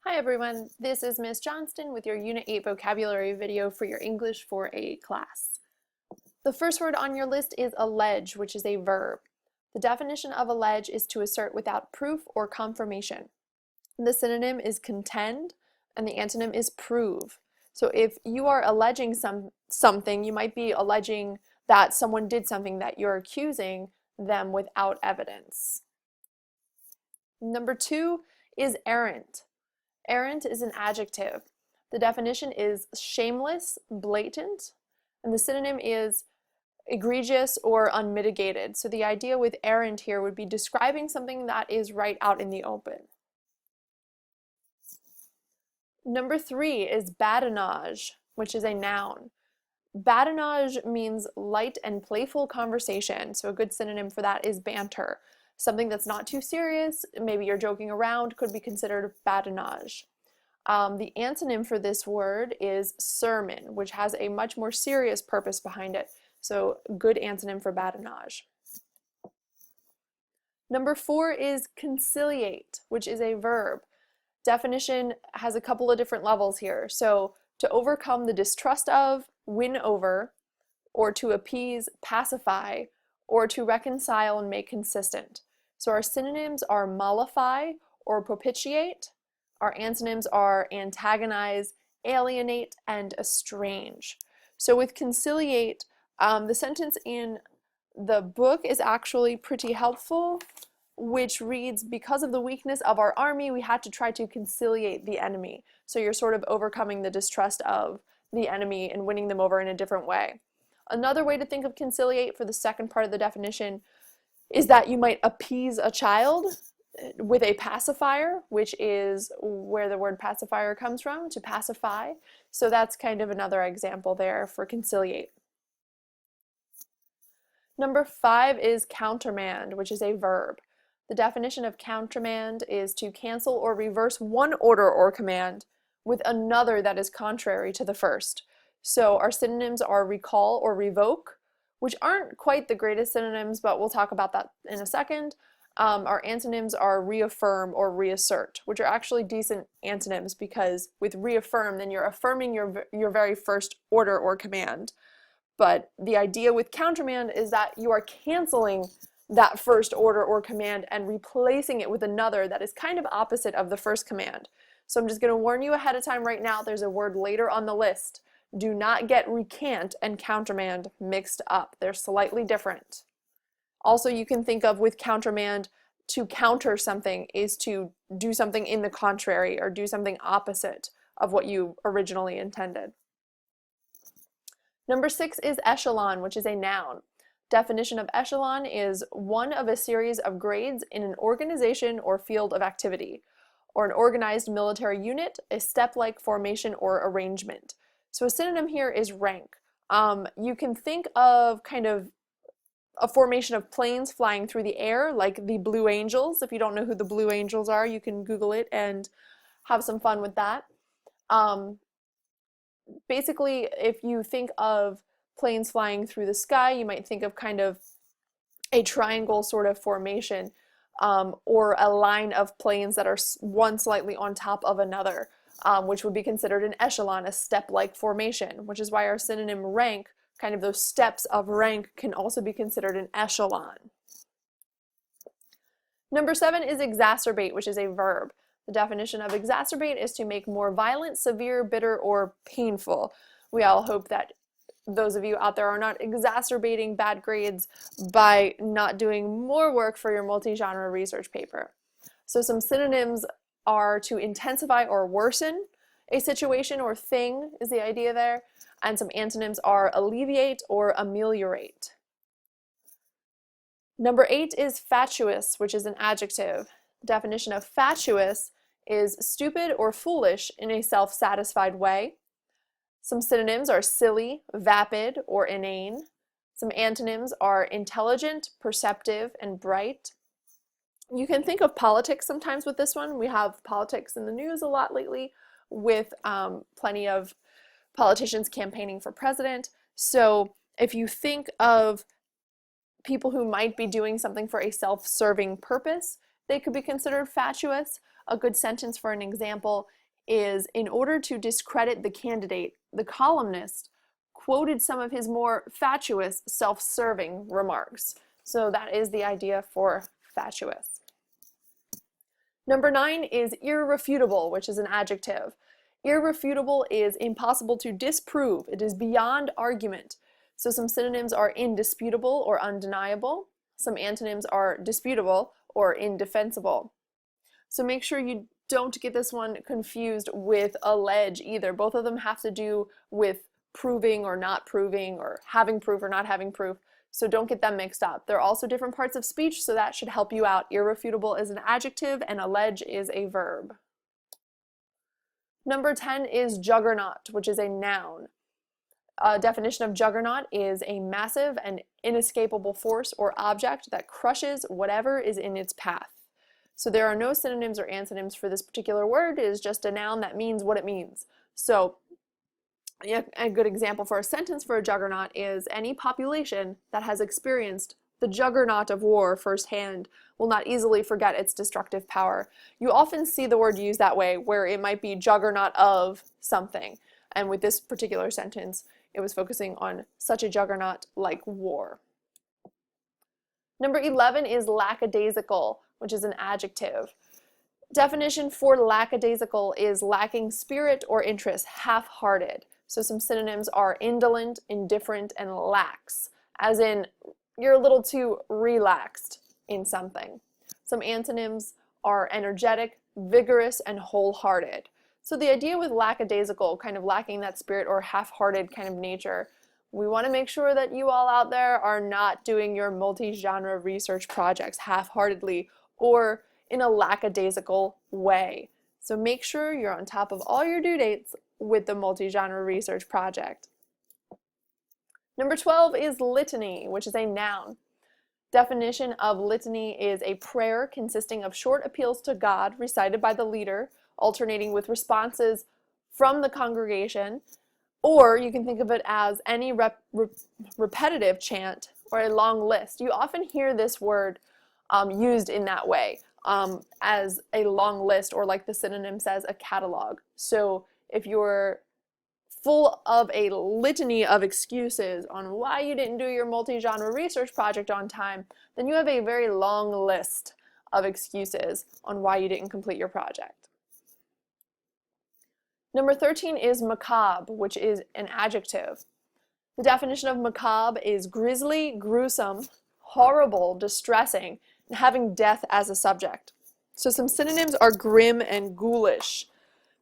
Hi everyone, this is Miss Johnston with your Unit 8 vocabulary video for your English 4A class. The first word on your list is allege, which is a verb. The definition of allege is to assert without proof or confirmation. The synonym is contend and the antonym is prove. So if you are alleging something, you might be alleging that someone did something that you're accusing them without evidence. Number 2 is errant. Errant is an adjective. The definition is shameless, blatant, and the synonym is egregious or unmitigated. So the idea with errant here would be describing something that is right out in the open. Number 3 is badinage, which is a noun. Badinage means light and playful conversation, so a good synonym for that is banter. Something that's not too serious, maybe you're joking around, could be considered badinage. The antonym for this word is sermon, which has a much more serious purpose behind it. So good antonym for badinage. Number 4 is conciliate, which is a verb. Definition has a couple of different levels here. So to overcome the distrust of, win over, or to appease, pacify, or to reconcile and make consistent. So our synonyms are mollify or propitiate. Our antonyms are antagonize, alienate, and estrange. So with conciliate, the sentence in the book is actually pretty helpful, which reads, because of the weakness of our army, we had to try to conciliate the enemy. So you're sort of overcoming the distrust of the enemy and winning them over in a different way. Another way to think of conciliate for the second part of the definition is that you might appease a child with a pacifier, which is where the word pacifier comes from, to pacify. So that's kind of another example there for conciliate. Number 5 is countermand, which is a verb. The definition of countermand is to cancel or reverse one order or command with another that is contrary to the first. So our synonyms are recall or revoke, which aren't quite the greatest synonyms, but we'll talk about that in a second. Our antonyms are reaffirm or reassert, which are actually decent antonyms because with reaffirm, then you're affirming your very first order or command. But the idea with countermand is that you are canceling that first order or command and replacing it with another that is kind of opposite of the first command. So I'm just going to warn you ahead of time right now, there's a word later on the list. Do not get recant and countermand mixed up. They're slightly different. Also, you can think of with countermand, to counter something is to do something in the contrary or do something opposite of what you originally intended. Number 6 is echelon, which is a noun. Definition of echelon is one of a series of grades in an organization or field of activity, or an organized military unit, a step-like formation or arrangement. So a synonym here is rank. You can think of kind of a formation of planes flying through the air, like the Blue Angels. If you don't know who the Blue Angels are, you can Google it and have some fun with that. Basically, if you think of planes flying through the sky, you might think of kind of a triangle sort of formation, or a line of planes that are one slightly on top of another, which would be considered an echelon, a step-like formation, which is why our synonym rank, kind of those steps of rank, can also be considered an echelon. Number 7 is exacerbate, which is a verb. The definition of exacerbate is to make more violent, severe, bitter, or painful. We all hope that those of you out there are not exacerbating bad grades by not doing more work for your multi-genre research paper. So some synonyms are to intensify or worsen a situation or thing is the idea there, and some antonyms are alleviate or ameliorate. Number 8 is fatuous, which is an adjective. Definition of fatuous is stupid or foolish in a self-satisfied way. Some synonyms are silly, vapid, or inane. Some antonyms are intelligent, perceptive, and bright. You can think of politics sometimes with this one. We have politics in the news a lot lately with plenty of politicians campaigning for president. So if you think of people who might be doing something for a self-serving purpose, they could be considered fatuous. A good sentence for an example is, in order to discredit the candidate, the columnist quoted some of his more fatuous, self-serving remarks. So that is the idea for fatuous. Number 9 is irrefutable, which is an adjective. Irrefutable is impossible to disprove. It is beyond argument. So some synonyms are indisputable or undeniable. Some antonyms are disputable or indefensible. So make sure you don't get this one confused with allege either. Both of them have to do with proving or not proving, or having proof or not having proof. So don't get them mixed up. They're also different parts of speech, so that should help you out. Irrefutable is an adjective and allege is a verb. Number 10 is juggernaut, which is a noun. A definition of juggernaut is a massive and inescapable force or object that crushes whatever is in its path. So there are no synonyms or antonyms for this particular word. It is just a noun that means what it means. So a good example for a sentence for a juggernaut is any population that has experienced the juggernaut of war firsthand will not easily forget its destructive power. You often see the word used that way, where it might be juggernaut of something. And with this particular sentence, it was focusing on such a juggernaut like war. Number 11 is lackadaisical, which is an adjective. Definition for lackadaisical is lacking spirit or interest, half-hearted. So some synonyms are indolent, indifferent, and lax, as in you're a little too relaxed in something. Some antonyms are energetic, vigorous, and wholehearted. So the idea with lackadaisical, kind of lacking that spirit or half-hearted kind of nature, we want to make sure that you all out there are not doing your multi-genre research projects half-heartedly or in a lackadaisical way. So make sure you're on top of all your due dates with the multi-genre research project. Number 12 is litany, which is a noun. Definition of litany is a prayer consisting of short appeals to God recited by the leader, alternating with responses from the congregation, or you can think of it as any repetitive chant or a long list. You often hear this word used in that way, as a long list, or like the synonym says, a catalog. So if you're full of a litany of excuses on why you didn't do your multi-genre research project on time, then you have a very long list of excuses on why you didn't complete your project. Number 13 is macabre, which is an adjective. The definition of macabre is grisly, gruesome, horrible, distressing, and having death as a subject. So some synonyms are grim and ghoulish.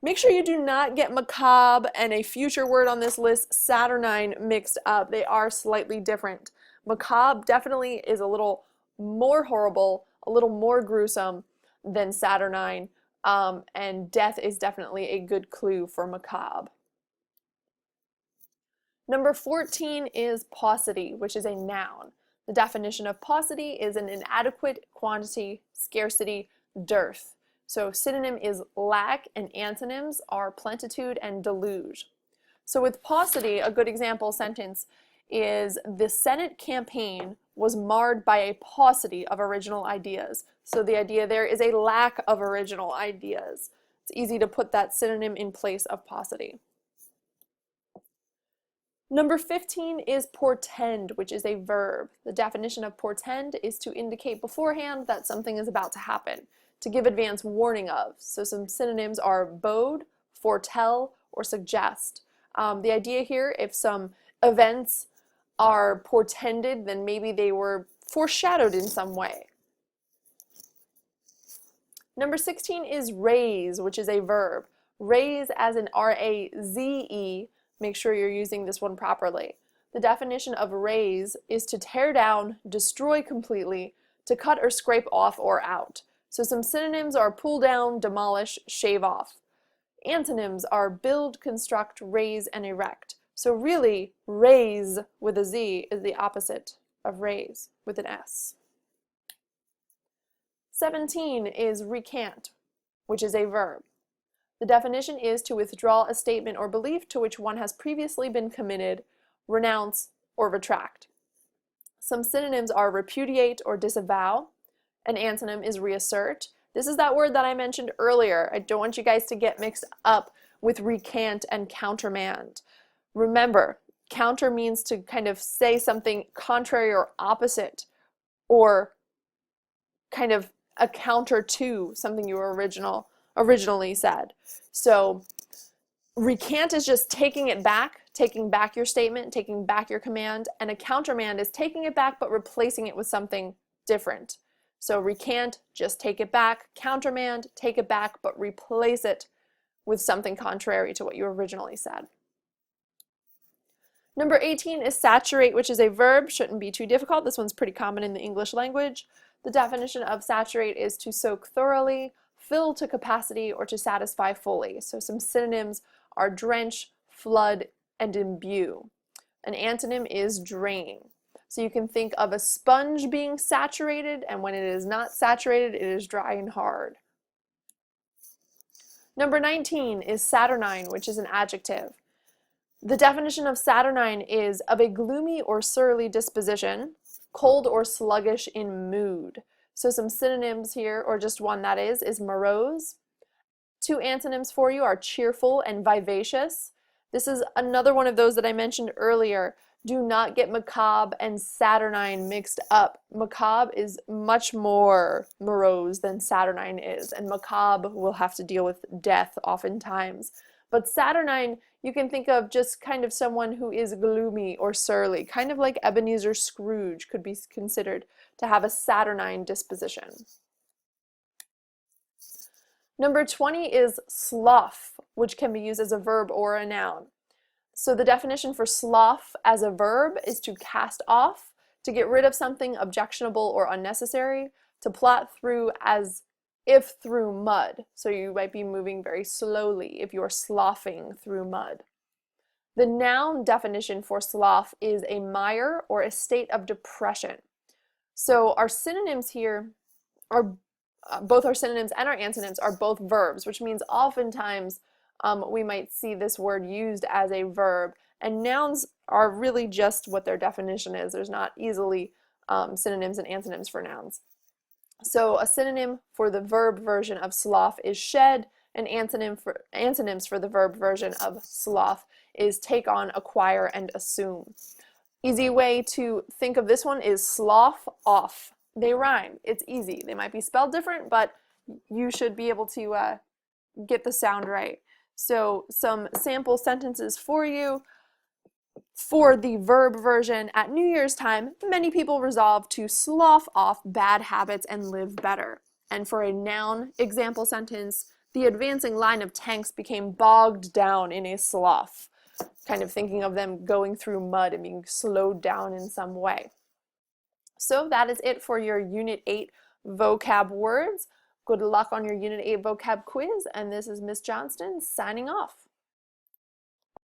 Make sure you do not get macabre and a future word on this list, saturnine, mixed up. They are slightly different. Macabre definitely is a little more horrible, a little more gruesome than saturnine, and death is definitely a good clue for macabre. Number 14 is paucity, which is a noun. The definition of paucity is an inadequate quantity, scarcity, dearth. So synonym is lack, and antonyms are plentitude and deluge. So with paucity, a good example sentence is the Senate campaign was marred by a paucity of original ideas. So the idea there is a lack of original ideas. It's easy to put that synonym in place of paucity. Number 15 is portend, which is a verb. The definition of portend is to indicate beforehand that something is about to happen, to give advance warning of. So some synonyms are bode, foretell, or suggest. The idea here, if some events are portended, then maybe they were foreshadowed in some way. Number 16 is raise, which is a verb. Raise as in R-A-Z-E. Make sure you're using this one properly. The definition of raise is to tear down, destroy completely, to cut or scrape off or out. So some synonyms are pull down, demolish, shave off. Antonyms are build, construct, raise, and erect. So really, raise with a Z is the opposite of raise with an S. 17 is recant, which is a verb. The definition is to withdraw a statement or belief to which one has previously been committed, renounce, or retract. Some synonyms are repudiate or disavow. An antonym is reassert. This is that word that I mentioned earlier. I don't want you guys to get mixed up with recant and countermand. Remember, counter means to kind of say something contrary or opposite, or kind of a counter to something you originally said. So recant is just taking it back, taking back your statement, taking back your command, and a countermand is taking it back but replacing it with something different. So recant, just take it back. Countermand, take it back but replace it with something contrary to what you originally said. Number 18 is saturate, which is a verb. Shouldn't be too difficult. This one's pretty common in the English language. The definition of saturate is to soak thoroughly, fill to capacity, or to satisfy fully. So some synonyms are drench, flood, and imbue. An antonym is drain. So you can think of a sponge being saturated, and when it is not saturated, it is dry and hard. Number 19 is saturnine, which is an adjective. The definition of saturnine is of a gloomy or surly disposition, cold or sluggish in mood. So some synonyms here, or just one that is morose. Two antonyms for you are cheerful and vivacious. This is another one of those that I mentioned earlier. Do not get macabre and saturnine mixed up. Macabre is much more morose than saturnine is, and macabre will have to deal with death oftentimes. But saturnine, you can think of just kind of someone who is gloomy or surly, kind of like Ebenezer Scrooge could be considered to have a saturnine disposition. Number 20 is slough, which can be used as a verb or a noun. So the definition for slough as a verb is to cast off, to get rid of something objectionable or unnecessary, to plot through as if through mud. So you might be moving very slowly if you're sloughing through mud. The noun definition for slough is a mire or a state of depression. So our synonyms here are both our synonyms and our antonyms are both verbs, which means oftentimes we might see this word used as a verb, and nouns are really just what their definition is. There's not easily synonyms and antonyms for nouns. So a synonym for the verb version of slough is shed, and antonyms for the verb version of slough is take on, acquire, and assume. Easy way to think of this one is slough off. They rhyme. It's easy. They might be spelled different, but you should be able to get the sound right. So some sample sentences for you. For the verb version, at New Year's time, many people resolve to slough off bad habits and live better. And for a noun example sentence, the advancing line of tanks became bogged down in a slough. Kind of thinking of them going through mud and being slowed down in some way. So that is it for your Unit 8 vocab words. Good luck on your Unit 8 vocab quiz, and this is Miss Johnston signing off.